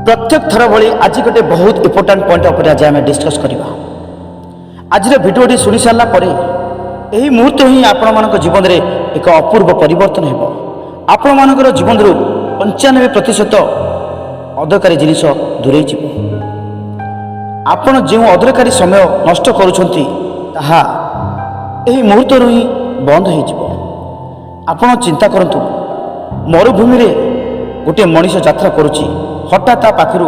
प्रत्येक थर भली आज गोटे बहुत इंपोर्टाट पॉइंट उपर आज आम डिस्कस करवा। आज भिडियोटी शुणी सारापर यही मुहूर्त ही आपण मान जीवन में एक अपूर्व परिवर्तन हो। आपण मान जीवन 95% अदरकारी जिनिस दूरे जीव। आपण जो अदरकारी समय नष्ट करुछंती ताहा यही मुहूर्त ही बंद हो। आपण चिंता करंतु मरुभूमि रे गोटे मनीष यात्रा करुच्ची हठात पाखु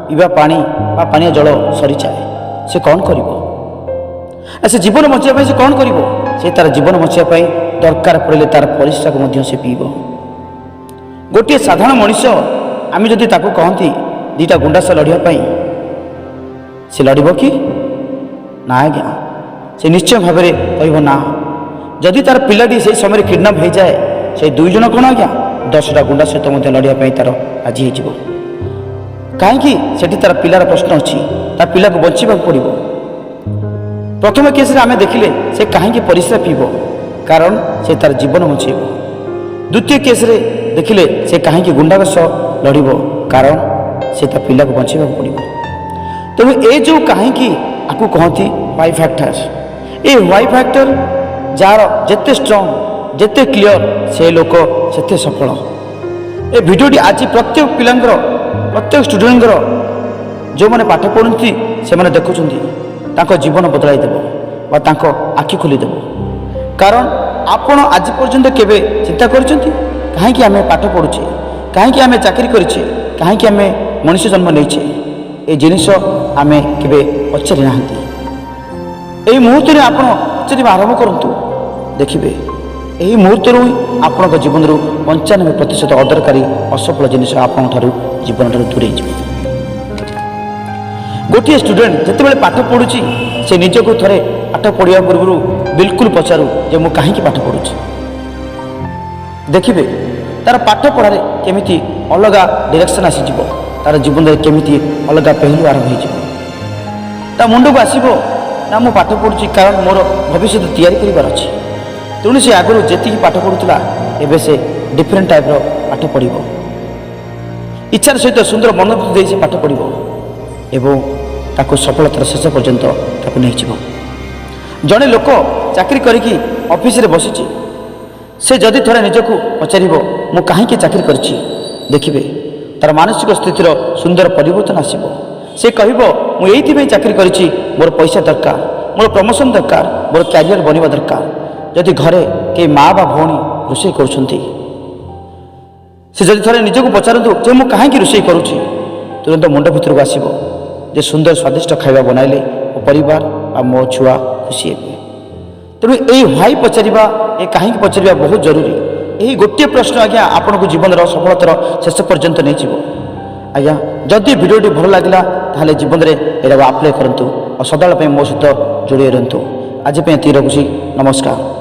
पीवा पानी बा पानी जल सरी जाए से कौन कर से जीवन बचाई से कौन कर से तार जीवन बचाई दरकार पड़े तार परिस्रा को से पीब। गोटे साधारण मनीष आम जदि कहती दीटा गुंडास लड़ाई से लड़ कि ना आज्ञा से निश्चय भाव में कह ना। जदि तार पिलाटी से समय किडनाप हो जाए से दुई जन कौन आज्ञा 10टा गुंडा सहित लड़ाई तार राजी हो। कहीं सेठी तार पिलार प्रश्न अच्छी तार पिला को बचाक पड़ो। प्रथम केस आम देखिले से कहीं परिस्रा पीब कारण से तार जीवन बचेब। द्वितीय केस देखिले से कहीं गुंडा सह लड़ कारण से तार पिला को बचाक पड़ो। तेणु ये जो कहीं आपको कहती वाई फैक्टर ये वाई फैक्टर जार जिते स्ट्रंग जिते क्लीयर से लोक से सफल। ए भिडियोटी आज प्रत्येक पिलांकर प्रत्येक स्टूडेंटर जो मैंने पाठ पढ़ती से मैंने देखुं जीवन बदलाई देव आखि खोलीदेव। कारण आपण आज पर्यंत केवे चिंता करछंती कहीं आम पाठ पढ़ुचे कहीं आम चाकरी करें कहीं आम मनुष्य जन्म नहीं ये जिनिस आम केवे पचारि ना। यही मुहूर्त में आप पचार आरंभ करूँ देखिए यही मुहूर्त आपण जीवन 95% अदरकारी असफल जिनिस आपण जीवन दूरे जाए। गोटे स्टूडेंट जिते पाठ पढ़ुची से निजक थे पाठ पढ़ा पूर्व बिल्कुल पचारू जे मु कहीं पाठ पढ़ुची देखिए तार पाठ पढ़ारे केमिति अलग डायरेक्शन आसीज तार जीवन में केमिति अलग पहलू आरंभ हो मुंड को आसो ना मु पाठ पढ़ुची कारण मोर भविष्य तैयारी कर तेणु से आगु जी पाठ पढ़ुला एवं से डिफरेन्ट टाइप्र पाठ पढ़ो इच्छार सहित सुंदर मनोवृत्ति दे से पाठ पढ़ो एवं ताको सफलतार शेष पर्यंत नहीं। जड़े लोक चाकरी करी ऑफिस रे बसी से जदि थोड़े निजक पचार मु कहीं चाकरी करी देखिए तार मानसिक स्थितिर सुंदर परिवर्तन आसब। से कह मुझे चाकरी करी मोर पैसा दरकार मोर प्रमोशन दरकार मोर कैरियर बनवा दरकार। जदि घरे कई माँ बा भौणी रोषे करुँच से जदि थे निजक पचारतु जे मु कहीं रोषे करुँची तुरंत मुंड भर को आसो जे सुंदर स्वादिष्ट खाଇବା बनाइले मो परिवार आ मो छुआ खुशी हे। तेणु यही व्हाई पचारिबा ए कहीं पचारिबा बहुत जरूरी। यही गोटे प्रश्न आज्ञा आपण को जीवन सफलतार शेष पर्यंत नहीं जीव। आज्ञा जदि भिडियोटी भल लगे ताहले जीवन में एरा अप्लाई करंतु और सदाल मो सहित जोड़ी रहतु। आज तीर रखुची नमस्कार।